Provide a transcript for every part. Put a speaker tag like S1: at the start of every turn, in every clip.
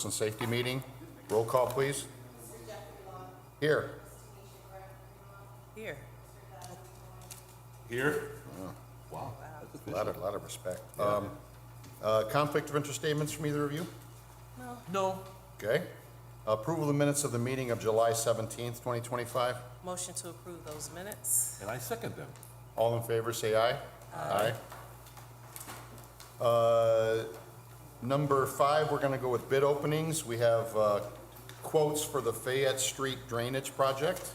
S1: and Safety meeting. Roll call, please. Here.
S2: Here.
S3: Here?
S1: Wow. A lot of respect. Conflict of interest statements from either of you?
S3: No.
S1: Okay. Approval of the minutes of the meeting of July 17th, 2025.
S2: Motion to approve those minutes.
S3: And I second them.
S1: All in favor, say aye. Aye. Number 5, we're going to go with bid openings. We have quotes for the Fayette Street Drainage Project.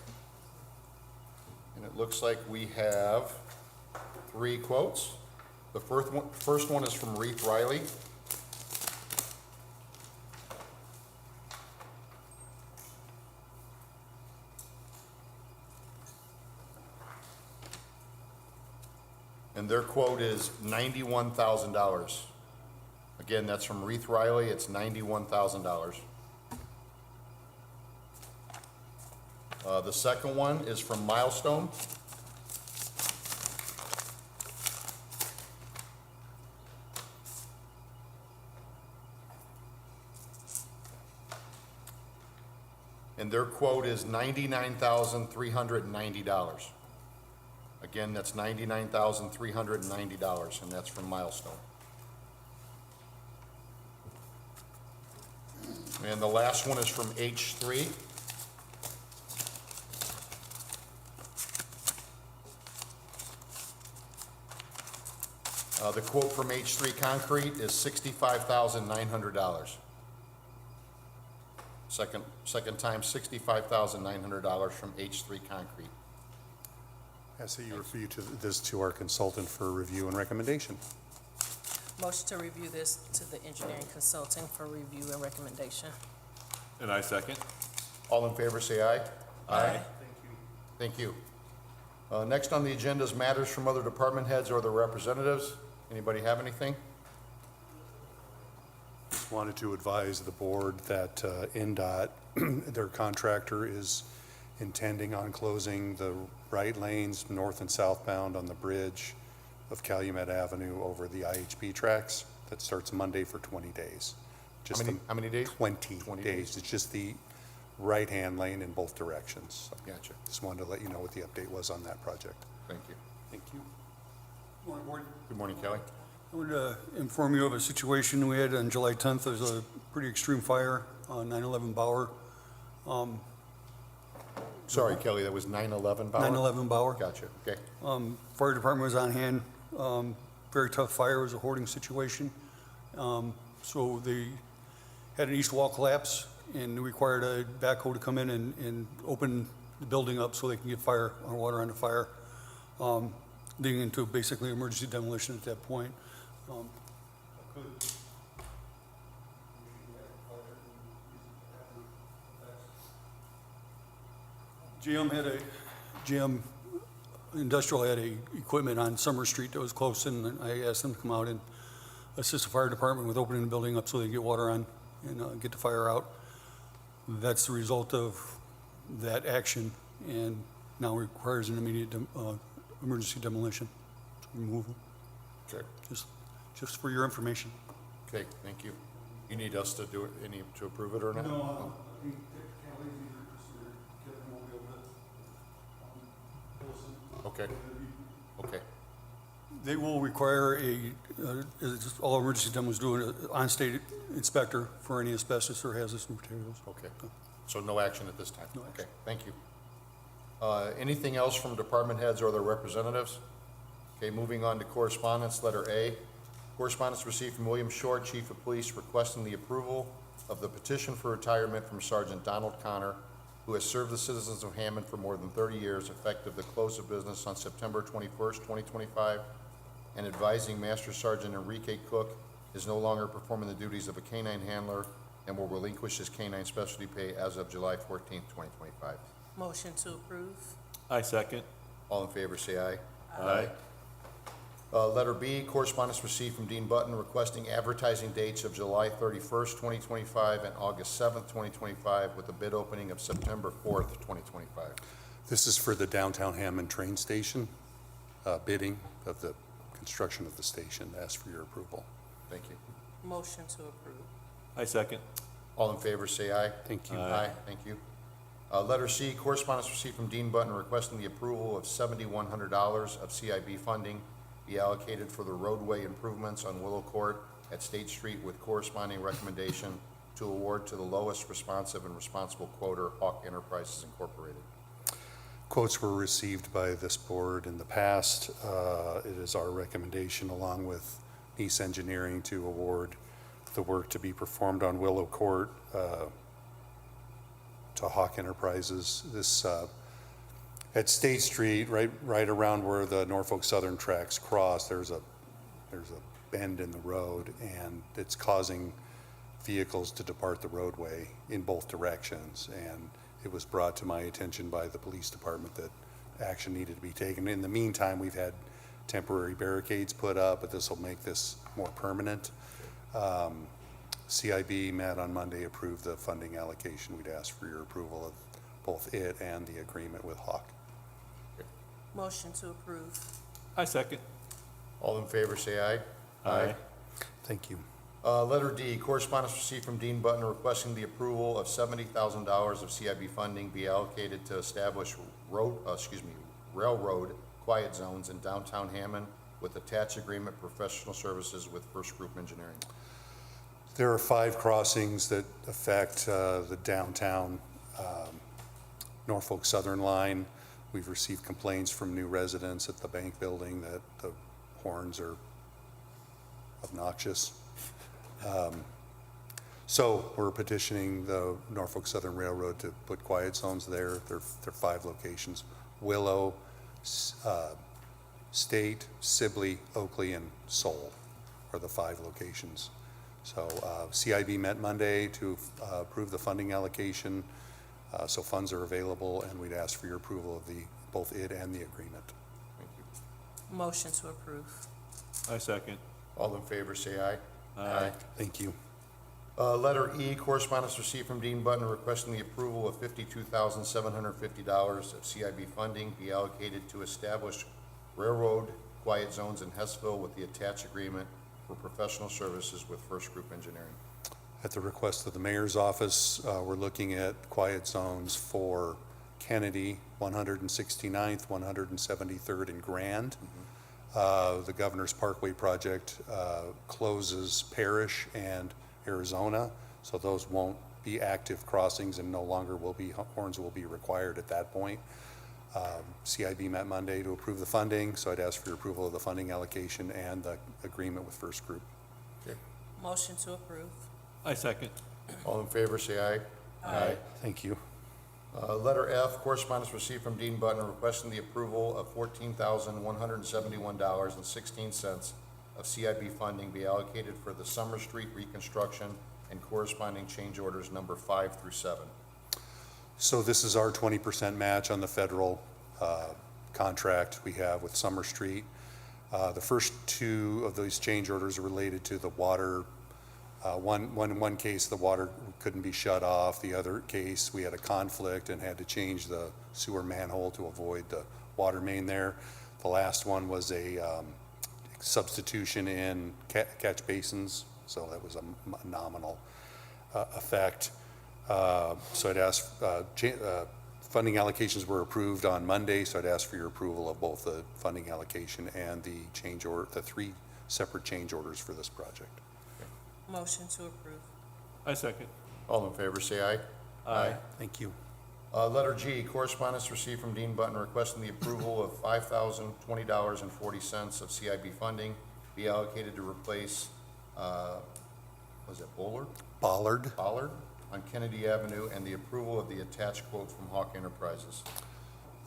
S1: And it looks like we have 3 quotes. The first one is from Reith Riley. And their quote is $91,000. Again, that's from Reith Riley. It's $91,000. The second one is from Milestone. And their quote is $99,390. Again, that's $99,390, and that's from Milestone. And the last one is from H3. The quote from H3 Concrete is $65,900. Second time, $65,900 from H3 Concrete.
S4: I say you refer this to our consultant for review and recommendation.
S2: Motion to review this to the engineering consulting for review and recommendation.
S3: And I second.
S1: All in favor, say aye.
S2: Aye.
S1: Thank you. Next on the agenda is matters from other department heads or their representatives. Anybody have anything?
S4: Just wanted to advise the board that NDOT, their contractor, is intending on closing the right lanes north and southbound on the bridge of Calumet Avenue over the IHP tracks. That starts Monday for 20 days.
S1: How many days?
S4: 20 days. It's just the right-hand lane in both directions. So
S1: Gotcha.
S4: just wanted to let you know what the update was on that project.
S1: Thank you.
S4: Thank you.
S5: Morning, Board.
S1: Good morning, Kelly.
S5: I would inform you of a situation we had on July 10th. There was a pretty extreme fire on 911 Bauer.
S1: Sorry, Kelly, that was 911 Bauer?
S5: 911 Bauer.
S1: Gotcha, okay.
S5: Fire department was on hand. Very tough fire. It was a hoarding situation. So they had an east wall collapse and required a backhoe to come in and open the building up so they can get fire or water on the fire, leading into basically emergency demolition at that point. GM Industrial had a equipment on Summer Street that was close, and I asked them to come out and assist the fire department with opening the building up so they can get water on and get the fire out. That's the result of that action, and now requires an immediate emergency demolition removal.
S1: Okay.
S5: Just for your information.
S1: Okay, thank you. You need us to do it, to approve it or not?
S5: No, I think Kelly's either Kevin will be able to
S1: Okay, okay,
S5: They will require as all emergency demos do, an on-state inspector for any asbestos or hazardous materials.
S1: okay. So no action at this time?
S5: No
S1: Okay,
S5: action.
S1: thank you. Anything else from department heads or their representatives? Okay, moving on to correspondence, letter A. Correspondence received from William Short, Chief of Police, requesting the approval of the petition for retirement from Sergeant Donald Connor, who has served the citizens of Hammond for more than 30 years, effective the close of business on September 21st, 2025, and advising Master Sergeant Enrique Cook is no longer performing the duties of a canine handler and will relinquish his canine specialty pay as of July 14th, 2025.
S2: Motion to approve.
S3: I second.
S1: All in favor, say aye. Aye. Letter B, correspondence received from Dean Button requesting advertising dates of July 31st, 2025 and August 7th, 2025 with a bid opening of September 4th, 2025.
S4: This is for the downtown Hammond train station, bidding of the construction of the station. Ask for your approval.
S1: Thank you.
S2: Motion to approve.
S3: I second.
S1: All in favor, say aye.
S4: Thank you.
S1: Aye, thank you. Letter C, correspondence received from Dean Button requesting the approval of $7,100 of CIB funding be allocated for the roadway improvements on Willow Court at State Street with corresponding recommendation to award to the lowest responsive and responsible quoter, Hawk Enterprises Incorporated.
S4: Quotes were received by this board in the past. It is our recommendation, along with Nice Engineering, to award the work to be performed on Willow Court to Hawk Enterprises. This, at State Street, right around where the Norfolk Southern tracks cross, there's a bend in the road, and it's causing vehicles to depart the roadway in both directions. And it was brought to my attention by the police department that action needed to be taken. In the meantime, we've had temporary barricades put up, but this will make this more permanent. CIB met on Monday, approved the funding allocation. We'd ask for your approval of both it and the agreement with Hawk.
S2: Motion to approve.
S3: I second.
S1: All in favor, say aye.
S3: Aye.
S4: Thank you.
S1: Letter D, correspondence received from Dean Button requesting the approval of $70,000 of CIB funding be allocated to establish railroad quiet zones in downtown Hammond with attached agreement professional services with First Group Engineering.
S4: There are 5 crossings that affect the downtown Norfolk Southern line. We've received complaints from new residents at the bank building that the horns are obnoxious. So we're petitioning the Norfolk Southern Railroad to put quiet zones there. There are 5 locations: Willow, State, Sibley, Oakley, and Seoul are the 5 locations. So CIB met Monday to approve the funding allocation. So funds are available, and we'd ask for your approval of both it and the agreement.
S1: Thank you.
S2: Motion to approve.
S3: I second.
S1: All in favor, say aye.
S3: Aye.
S4: Thank you.
S1: Letter E, correspondence received from Dean Button requesting the approval of $52,750 of CIB funding be allocated to establish railroad quiet zones in Hessville with the attached agreement for professional services with First Group Engineering.
S4: At the request of the mayor's office, we're looking at quiet zones for Kennedy, 169th, 173rd, and Grand. The Governor's Parkway project closes Parrish and Arizona, so those won't be active crossings, and no longer horns will be required at that point. CIB met Monday to approve the funding, so I'd ask for your approval of the funding allocation and the agreement with First Group.
S1: Okay.
S2: Motion to approve.
S3: I second.
S1: All in favor, say aye. Aye.
S4: Thank you.
S1: Letter F, correspondence received from Dean Button requesting the approval of $14,171.16 of CIB funding be allocated for the Summer Street reconstruction and corresponding change orders number 5 through 7.
S4: So this is our 20% match on the federal contract we have with Summer Street. The first 2 of those change orders are related to the water. In one case, the water couldn't be shut off. The other case, we had a conflict and had to change the sewer manhole to avoid the water main there. The last one was a substitution in catch basins, so that was a nominal effect. So I'd ask, funding allocations were approved on Monday, so I'd ask for your approval of both the funding allocation and the change order, the 3 separate change orders for this project.
S2: Motion to approve.
S3: I second.
S1: All in favor, say aye.
S3: Aye.
S4: Thank you.
S1: Letter G, correspondence received from Dean Button requesting the approval of $5,020.40 of CIB funding be allocated to replace, was it
S4: Bollard.
S1: Bollard on Kennedy Avenue, and the approval of the attached quote from Hawk Enterprises.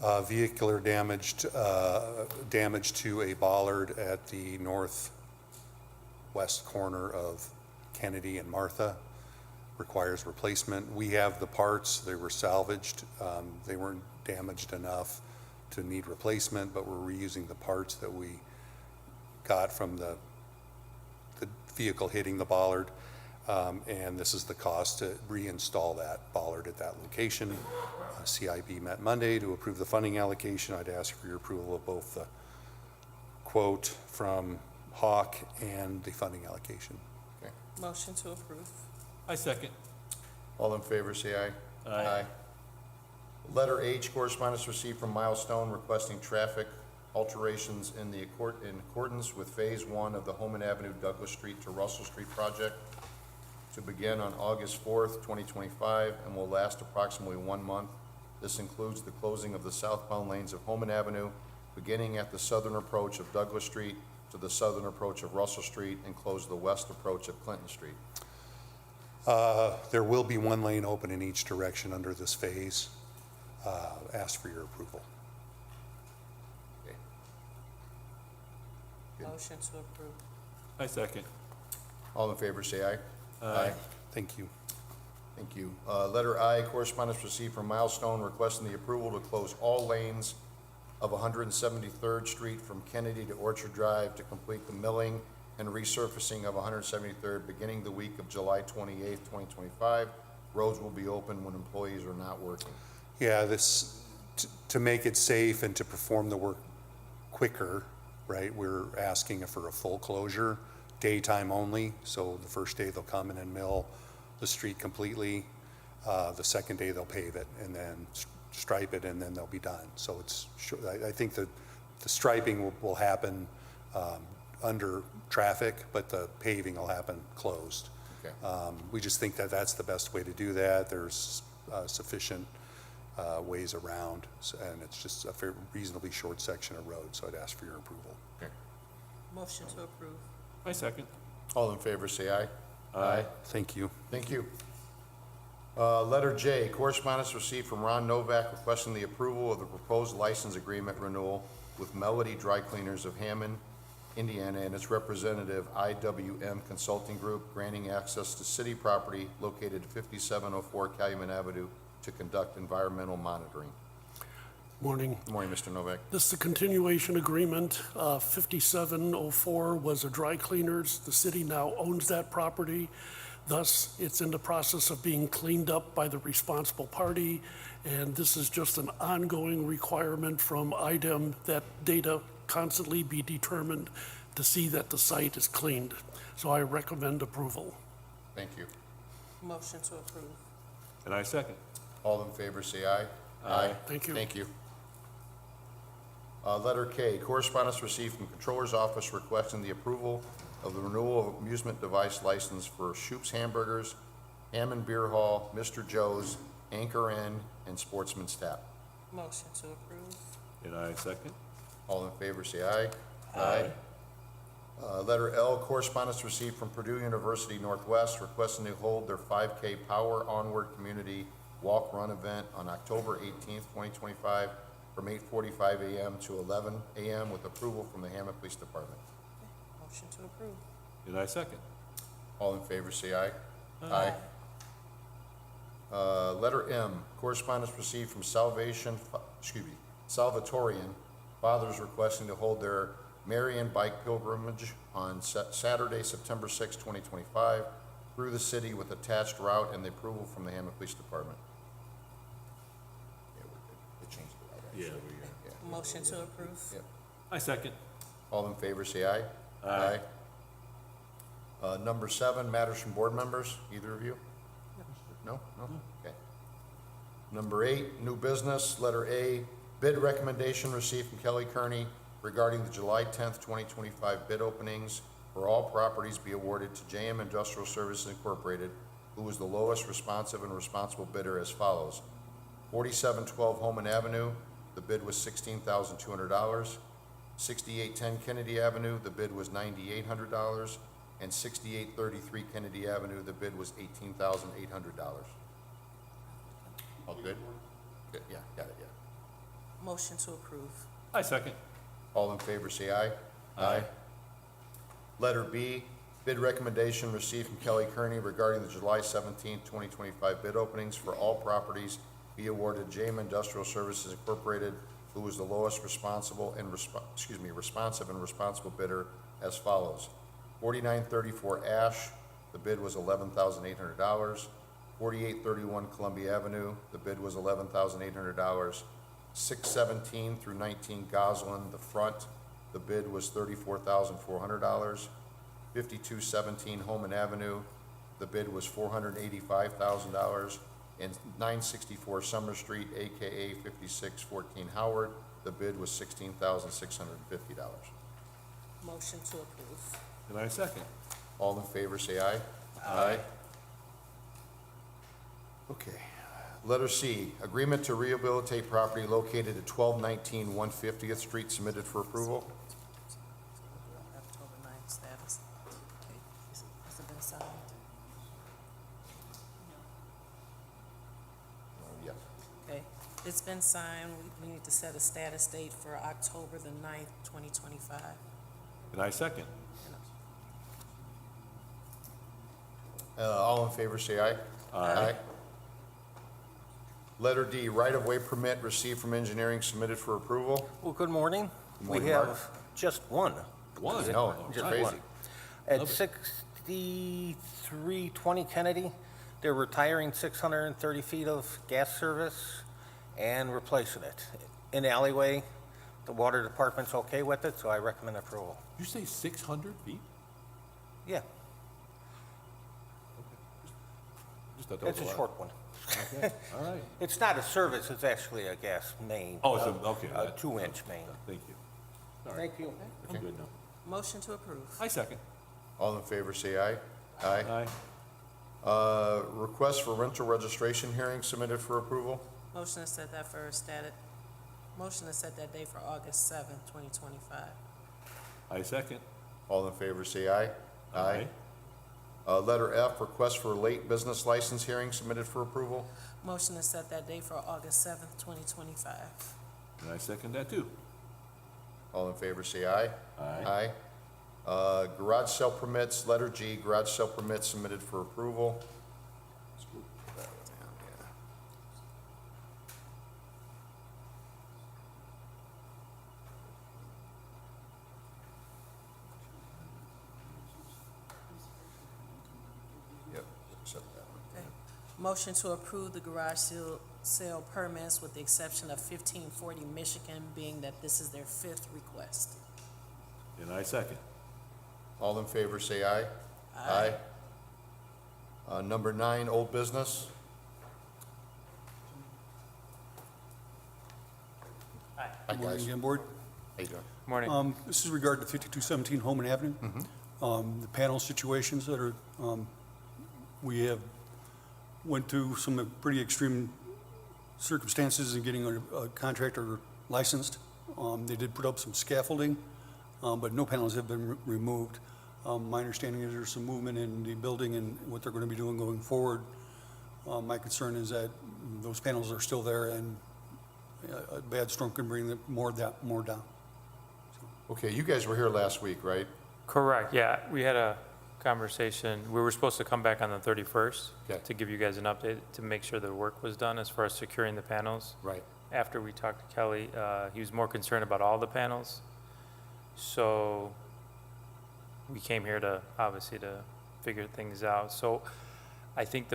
S4: Vehicular damage to a bollard at the northwest corner of Kennedy and Martha requires replacement. We have the parts. They were salvaged. They weren't damaged enough to need replacement, but we're reusing the parts that we got from the vehicle hitting the bollard. And this is the cost to reinstall that bollard at that location. CIB met Monday to approve the funding allocation. I'd ask for your approval of both the quote from Hawk and the funding allocation.
S1: Okay.
S2: Motion to approve.
S3: I second.
S1: All in favor, say aye.
S3: Aye.
S1: Letter H, correspondence received from Milestone requesting traffic alterations in accordance with Phase 1 of the Homan Avenue Douglas Street to Russell Street project to begin on August 4th, 2025, and will last approximately 1 month. This includes the closing of the southbound lanes of Homan Avenue, beginning at the southern approach of Douglas Street to the southern approach of Russell Street, and close the west approach of Clinton Street.
S4: There will be one lane open in each direction under this phase. Ask for your approval.
S1: Okay.
S2: Motion to approve.
S3: I second.
S1: All in favor, say aye.
S3: Aye.
S4: Thank you.
S1: Thank you. Letter I, correspondence received from Milestone requesting the approval to close all lanes of 173rd Street from Kennedy to Orchard Drive to complete the milling and resurfacing of 173rd beginning the week of July 28th, 2025. Roads will be open when employees are not working.
S4: Yeah, to make it safe and to perform the work quicker, right, we're asking for a full closure, daytime only. So the first day they'll come in and mill the street completely. The second day they'll pave it and then stripe it, and then they'll be done. So I think the striping will happen under traffic, but the paving will happen closed.
S1: Okay.
S4: We just think that that's the best way to do that. There's sufficient ways around, and it's just a reasonably short section of road, so I'd ask for your approval.
S1: Okay.
S2: Motion to approve.
S3: I second.
S1: All in favor, say aye.
S3: Aye.
S4: Thank you.
S1: Thank you. Letter J, correspondence received from Ron Novak requesting the approval of the proposed license agreement renewal with Melody Dry Cleaners of Hammond, Indiana, and its representative IWM Consulting Group, granting access to city property located at 5704 Calumet Avenue to conduct environmental monitoring.
S6: Morning.
S1: Good morning, Mr. Novak.
S6: This is a continuation agreement. 5704 was a dry cleaners. The city now owns that property. Thus, it's in the process of being cleaned up by the responsible party. And this is just an ongoing requirement from IDEM that data constantly be determined to see that the site is cleaned. So I recommend approval.
S1: Thank you.
S2: Motion to approve.
S3: And I second.
S1: All in favor, say aye.
S3: Aye.
S6: Thank you.
S1: Thank you. Letter K, correspondence received from Controller's Office requesting the approval of the renewal of amusement device license for Shoop's Hamburgers, Hammond Beer Hall, Mr. Joe's, Anchor Inn, and Sportsman's Tap.
S2: Motion to approve.
S3: And I second.
S1: All in favor, say aye.
S3: Aye.
S1: Letter L, correspondence received from Purdue University Northwest requesting to hold their 5K Power Onward Community Walk Run event on October 18th, 2025, from 8:45 a.m. to 11 a.m. with approval from the Hammond Police Department.
S2: Motion to approve.
S3: And I second.
S1: All in favor, say aye. Aye. Letter M, correspondence received from Salvatorian Fathers requesting to hold their Marian Bike Pilgrimage on Saturday, September 6, 2025, through the city with attached route and the approval from the Hammond Police Department. Yeah, we're good. They changed the route, actually. Yeah.
S2: Motion to approve.
S1: Yep.
S3: I second.
S1: All in favor, say aye.
S3: Aye.
S1: Number 7, matters from board members. Either of you? No? No? Okay. Number 8, new business. Letter A, bid recommendation received from Kelly Kearney regarding the July 10th, 2025 bid openings for all properties be awarded to JM Industrial Services Incorporated, who was the lowest responsive and responsible bidder, as follows. 4712 Homan Avenue, the bid was $16,200. 6810 Kennedy Avenue, the bid was $9,800. And 6833 Kennedy Avenue, the bid was $18,800. All good? Good, yeah, got it, yeah.
S2: Motion to approve.
S3: I second.
S1: All in favor, say aye.
S3: Aye.
S1: Letter B, bid recommendation received from Kelly Kearney regarding the July 17th, 2025 bid openings for all properties be awarded JM Industrial Services Incorporated, who was the lowest responsive and responsible bidder, as follows. 4934 Ash, the bid was $11,800. 4831 Columbia Avenue, the bid was $11,800. 617 through 19 Goslin, the front, the bid was $34,400. 5217 Homan Avenue, The bid was $485,000. And 964 Summer Street, AKA 5614 Howard, the bid was $16,650.
S2: Motion to approve.
S3: And I second.
S1: All in favor, say aye. Aye. Okay. Letter C, agreement to rehabilitate property located at 1219 150th Street, submitted for approval.
S2: October 9th status. Okay. Has it been signed?
S1: Yeah.
S2: Okay, it's been signed. We need to set a status date for October the 9th, 2025.
S3: And I second.
S1: All in favor, say aye. Aye. Letter D, right-of-way permit received from engineering, submitted for approval.
S7: Well, good morning.
S1: Good morning,
S7: We have
S1: Mark.
S7: just one.
S3: One.
S1: I know, it's
S7: Just
S1: crazy.
S7: one. At 6320 Kennedy, they're retiring 630 feet of gas service and replacing it. In the alleyway, the water department's okay with it, so I recommend approval.
S3: You say 600 feet?
S7: Yeah,
S3: Just thought that was
S7: it's a
S3: lot.
S7: short one.
S3: Okay, all right.
S7: It's not a service, it's actually a gas main.
S3: Oh, it's okay.
S7: A 2-inch main.
S3: Thank you.
S7: Thank you.
S3: I'm good now.
S2: Motion to approve.
S3: I second.
S1: All in favor, say aye. Aye.
S3: Aye.
S1: Request for rental registration hearing, submitted for approval.
S2: Motion to set that for motion to set that date for August 7th, 2025.
S3: I second.
S1: All in favor, say aye. Letter F, request for late business license hearing, submitted for approval.
S2: Motion to set that date for August 7th, 2025.
S3: And I second that too.
S1: All in favor, say aye.
S3: Aye.
S1: Garage sale permits, letter G, garage sale permits submitted for approval. Let's move that one down, yeah. Yep, accept that one.
S2: Okay. Motion to approve the garage sale permits with the exception of 1540 Michigan, being that this is their 5th request.
S3: And I second.
S1: All in favor, say aye. Aye. Number 9, old business. Hi,
S5: Good morning
S1: guys.
S5: again, Board.
S1: How you doing?
S8: Morning.
S5: This is regard to 5217 Holman Avenue. The panel situations that are, we have went through some pretty extreme circumstances in getting a contractor licensed. They did put up some scaffolding, but no panels have been removed. My understanding is there's some movement in the building and what they're going to be doing going forward. My concern is that those panels are still there and a bad storm can bring more down.
S1: Okay, you guys were here last week, right?
S8: Correct, yeah. We had a conversation. We were supposed to come back on the 31st
S1: Okay.
S8: to give you guys an update to make sure the work was done as far as securing the panels.
S1: Right.
S8: After we talked to Kelly, he was more concerned about all the panels. So we came here to, obviously, to figure things out. So I think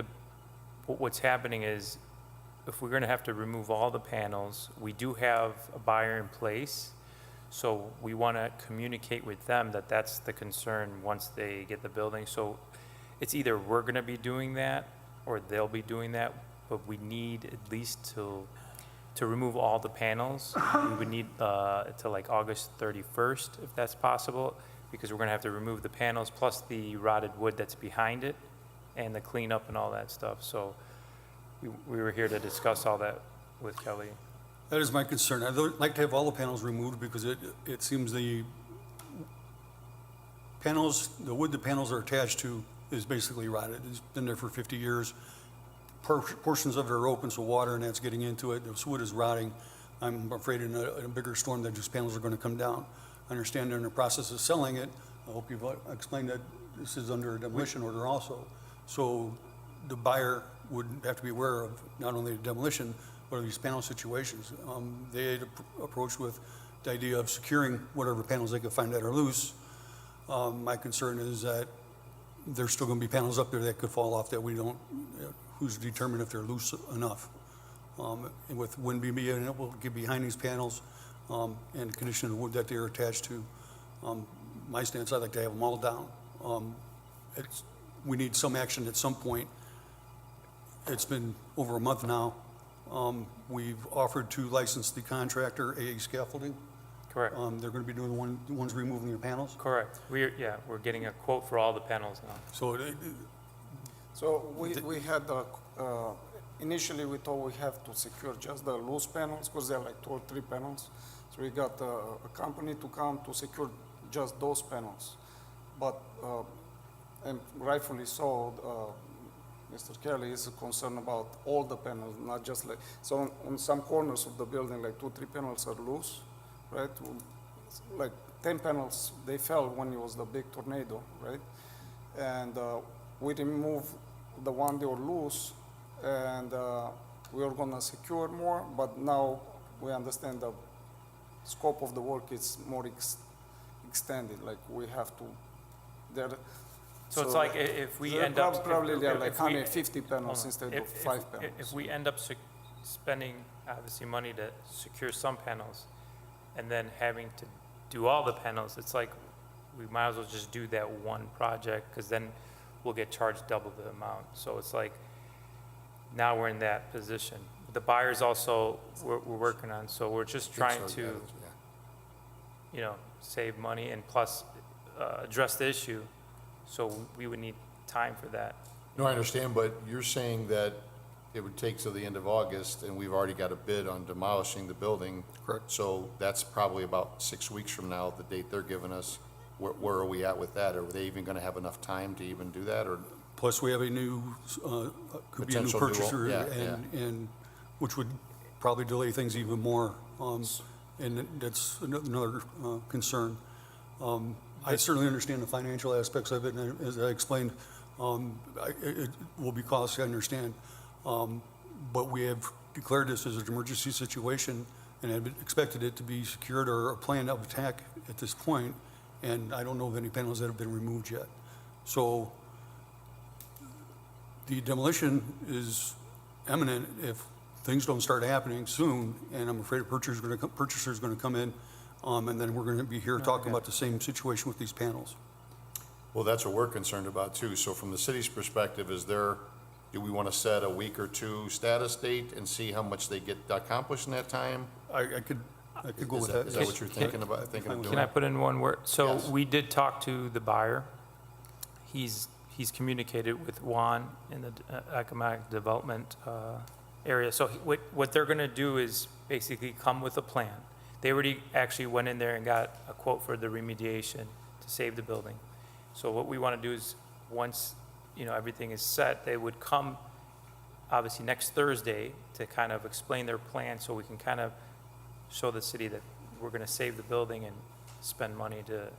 S8: what's happening is if we're gonna have to remove all the panels, we do have a buyer in place. So we wanna communicate with them that that's the concern once they get the building. So it's either we're gonna be doing that or they'll be doing that, but we need at least to remove all the panels. We would need to like August 31st, if that's possible, because we're gonna have to remove the panels plus the rotted wood that's behind it and the cleanup and all that stuff. So we were here to discuss all that with Kelly.
S5: That is my concern. I'd like to have all the panels removed because it seems the panels, the wood the panels are attached to is basically rotted. It's been there for 50 years. Portions of it are open, so water and that's getting into it. This wood is rotting. I'm afraid in a bigger storm that these panels are going to come down. I understand they're in the process of selling it. I hope you've explained that this is under a demolition order also. So the buyer would have to be aware of not only the demolition, but of these panel situations. They had approached with the idea of securing whatever panels they could find that are loose. My concern is that there's still going to be panels up there that could fall off that we don't, who's determined if they're loose enough. And with wind being in it, we'll get behind these panels and the condition of the wood that they're attached to. My stance, I'd like to have them all down. we need some action at some point. It's been over a month now. We've offered to license the contractor, AA Scaffolding.
S8: Correct,
S5: They're going to be doing the ones removing the panels.
S8: correct. We're getting a quote for all the panels now.
S5: So
S9: So we had, initially we thought we have to secure just the loose panels, because they're like 2 or 3 panels. So we got a company to come to secure just those panels. But, and rightfully so, Mr. Kelly is concerned about all the panels, not just like, so on some corners of the building, like 2, 3 panels are loose, right? Like 10 panels, they fell when it was the big tornado, right? And we removed the one they were loose, and we were gonna secure more, but now we understand the scope of the work is more extended, like we have to, there.
S8: So it's like if we end up.
S9: Probably there are like
S8: if we-
S9: 150 panels
S8: hold on.
S9: instead
S8: If-
S9: of 5 panels.
S8: If we end up spending, obviously, money to secure some panels, and then having to do all the panels, it's like, we might as well just do that one project, because then we'll get charged double the amount. So it's like, now we're in that position. The buyers also, we're working on, so we're just trying
S1: So,
S8: to,
S1: yeah.
S8: you know, save money and plus address the issue. So we would need time for that.
S1: No, I understand, but you're saying that it would take till the end of August, and we've already got a bid on demolishing the building.
S5: Correct.
S1: So that's probably about 6 weeks from now, the date they're giving us. Where are we at with that? Are they even gonna have enough time to even do that, or?
S5: plus we have a new, could be a new
S1: Potential new-
S5: purchaser,
S1: yeah,
S5: and which would probably delay things even more. And that's another concern. I certainly understand the financial aspects of it, and as I explained, it will be costly, I understand. But we have declared this as an emergency situation and have expected it to be secured or a plan of attack at this point, and I don't know of any panels that have been removed yet. So the demolition is imminent if things don't start happening soon, and I'm afraid a purchaser's gonna come in, and then we're gonna be here talking about the same situation with these panels.
S1: Well, that's what we're concerned about too. So from the city's perspective, do we want to set a week or 2 status date and see how much they get accomplished in that time?
S5: I could go with that.
S1: Is that what you're thinking of doing?
S8: Can I put in one word? So
S1: Yes.
S8: we did talk to the buyer. He's communicated with Juan in the economic development area. So what they're going to do is basically come with a plan. They already actually went in there and got a quote for the remediation to save the building. So what we want to do is, once, you know, everything is set, they would come, obviously, next Thursday to kind of explain their plan, so we can kind of show the city that we're going to save the building and spend money to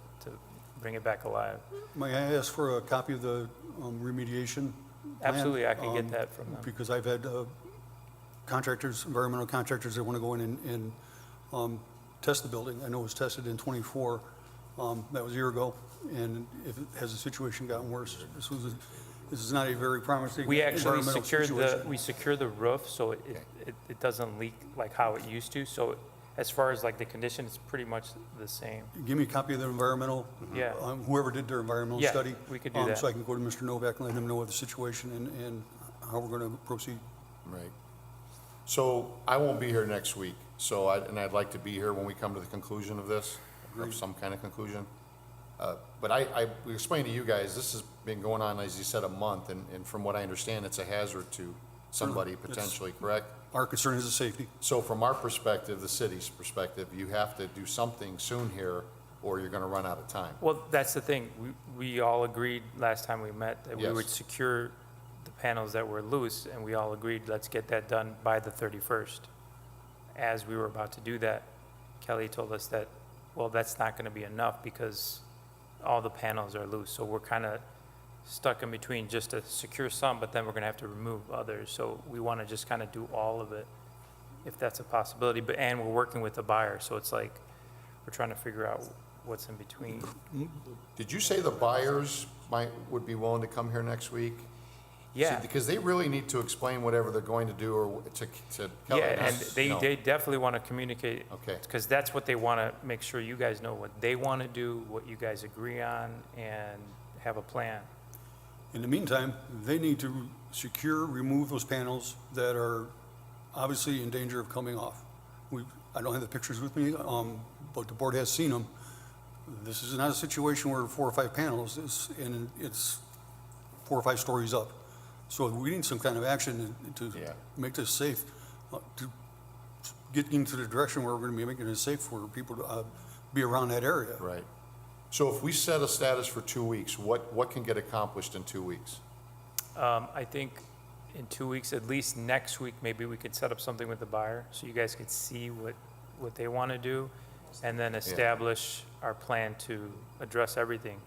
S8: bring it back alive.
S5: May I ask for a copy of the remediation plan?
S8: Absolutely, I can get that from them.
S5: Because I've had contractors, environmental contractors that want to go in and test the building. I know it was tested in '24, that was a year ago, and has the situation gotten worse? This is not a very promising
S8: We actually
S5: environmental
S8: secured the roof, so it doesn't leak like how it used to. So as far as like the condition, it's pretty much the same.
S5: Give me a copy of the environmental,
S8: Yeah.
S5: Whoever did their environmental
S8: Yeah,
S5: study.
S8: we could do that.
S5: So I can go to Mr. Novak and let him know of the situation and how we're going to proceed.
S1: Right. So I won't be here next week, I'd like to be here when we come to the conclusion of this, of some kind of conclusion. But we explained to you guys, this has been going on, as you said, a month, and from what I understand, it's a hazard to somebody potentially, correct?
S5: Our concern is the safety.
S1: So from our perspective, the city's perspective, you have to do something soon here, or you're gonna run out of time.
S8: Well, that's the thing. We all agreed last time we met that we
S1: Yes.
S8: would secure the panels that were loose, and we all agreed, let's get that done by the 31st. As we were about to do that, Kelly told us that, well, that's not gonna be enough because all the panels are loose. So we're kind of stuck in between just to secure some, but then we're gonna have to remove others. So we want to just kind of do all of it, if that's a possibility. And we're working with the buyer, so it's like, we're trying to figure out what's in between.
S1: Did you say the buyers would be willing to come here next week?
S8: Yeah.
S1: See, because they really need to explain whatever they're going to do or to Kelly.
S8: Yeah, and
S1: No.
S8: they definitely want to communicate.
S1: Okay.
S8: Because that's what they want to make sure you guys know what they want to do, what you guys agree on, and have a plan.
S5: In the meantime, they need to remove those panels that are obviously in danger of coming off. I don't have the pictures with me, but the board has seen them. This is not a situation where 4 or 5 panels and it's 4 or 5 stories up. So we need some kind of action to
S1: Yeah.
S5: make this safe, to get into the direction where we're going to be making it safe for people to be around that area.
S1: Right. So if we set a status for 2 weeks, what can get accomplished in 2 weeks?
S8: I think in 2 weeks, at least next week, maybe we could set up something with the buyer, so you guys could see what they want to do, and then establish our plan to address everything,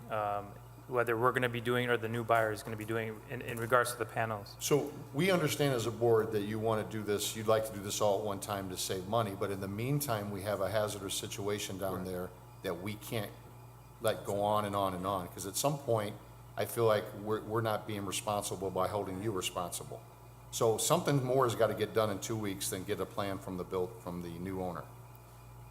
S8: whether we're going to be doing it or the new buyer is going to be doing it in regards to the panels.
S1: So we understand as a board that you want to do this, you'd like to do this all at one time to save money, but in the meantime, we have a hazardous situation down there that we can't let go on and on and on, because at some point, I feel like we're not being responsible by holding you responsible. So something more has got to get done in 2 weeks than get a plan from the new owner.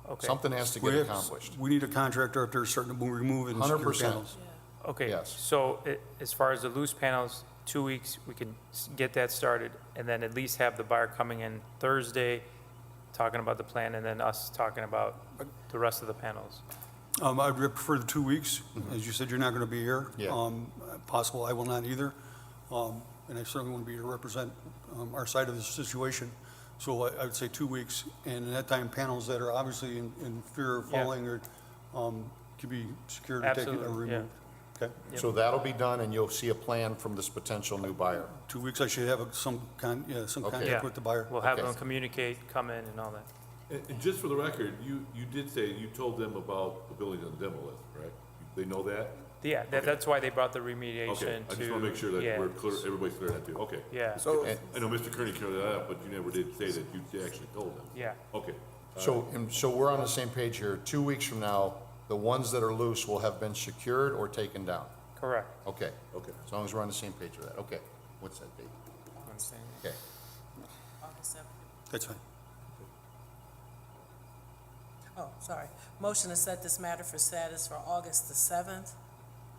S8: Okay.
S1: Something has to get accomplished.
S5: We need a contractor up there starting to remove and secure
S1: 100%.
S5: panels.
S8: Okay,
S1: Yes.
S8: so as far as the loose panels, 2 weeks, we can get that started, and then at least have the buyer coming in Thursday, talking about the plan, and then us talking about the rest of the panels.
S5: I would prefer the 2 weeks. As you said, you're not going to be here.
S1: Yeah.
S5: Possible I will not either. And I certainly want to be here to represent our side of the situation. So I would say 2 weeks. And at that time, panels that are obviously in fear of
S8: Yeah.
S5: falling or can be secured or taken or
S8: Absolutely, yeah.
S5: removed. Okay?
S8: Yep.
S1: So that'll be done, and you'll see a plan from this potential new buyer.
S5: 2 weeks, I should have some
S1: Okay.
S5: contact
S8: Yeah.
S5: with the buyer.
S8: We'll have
S1: Okay.
S8: them communicate, come in, and all that.
S3: And just for the record, you did say you told them about the building on the demo list, right? They know that?
S8: Yeah, that's why they brought the remediation
S3: Okay,
S8: to.
S3: I just want to make sure that
S8: yeah,
S3: we're clear, everybody's clear on that too, okay.
S8: Yeah,
S9: So,
S3: I know Mr. Kearney cleared that up, but you never did say that you actually told them.
S8: yeah.
S3: Okay.
S1: So we're on the same page here. 2 weeks from now, the ones that are loose will have been secured or taken down.
S8: Correct.
S1: Okay.
S3: Okay.
S1: As long as we're on the same page with that. Okay. What's that date?
S8: Understand.
S1: Okay.
S2: August 7th.
S5: That's fine.
S2: Oh, sorry. Motion to set this matter for status for August the 7th,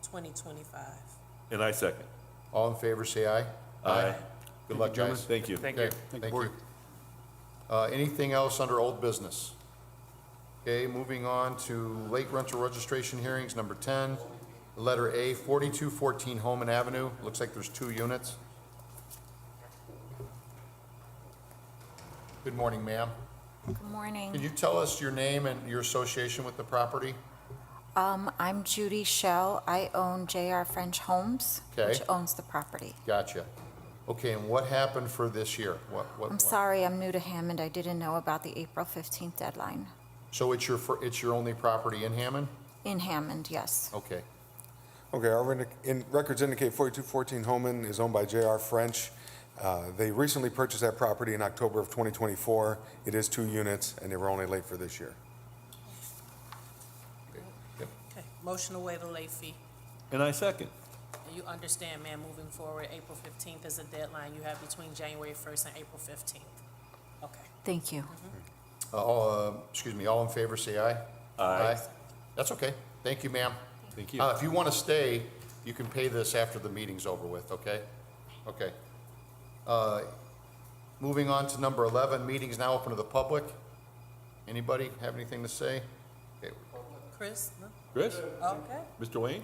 S2: 2025.
S3: And I second.
S1: All in favor, say aye.
S3: Aye.
S1: Good luck, guys.
S3: Thank you.
S8: Thank
S1: Okay,
S8: you.
S1: thank you. Anything else under old business? Okay, moving on to late rental registration hearings, number 10. Letter A, 4214 Holman Avenue. Looks like there's 2 units. Good morning, ma'am.
S10: Good
S1: Can
S10: morning.
S1: you tell us your name and your association with the property?
S10: I'm Judy Shell. I own JR French Homes,
S1: Okay.
S10: which owns the property.
S1: Gotcha. Okay, and what happened for this year?
S10: I'm sorry, I'm new to Hammond. I didn't know about the April 15th deadline.
S1: So it's your only property in Hammond?
S10: In Hammond, yes.
S1: Okay.
S11: Okay, our records indicate 4214 Holman is owned by J.R. French. They recently purchased that property in October of 2024. It is 2 units, and they were only late for this year.
S1: Yep.
S2: Okay, motion to waive the late fee.
S3: And I second.
S2: And you understand, ma'am, moving forward, April 15th is a deadline you have between January 1st and April 15th. Okay.
S10: Thank you.
S1: All in favor, say aye. Aye. That's okay. Thank you, ma'am.
S3: Thank you.
S1: If you want to stay, you can pay this after the meeting's over with, okay? Okay. Moving on to number 11, meeting's now open to the public. Anybody have anything to say? Okay.
S2: Chris? No?
S3: Chris?
S2: Okay.
S3: Mr. Wayne?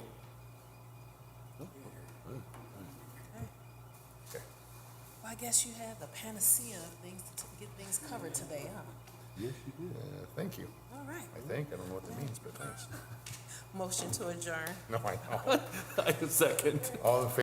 S2: Well, I guess you have the panacea of things to get things covered today, huh?
S1: Yes, you did. Thank you.
S2: All right.
S1: I think. I don't know what that means, but thanks.
S2: Motion to adjourn.
S1: No, I know.
S3: I second.
S1: All in favor?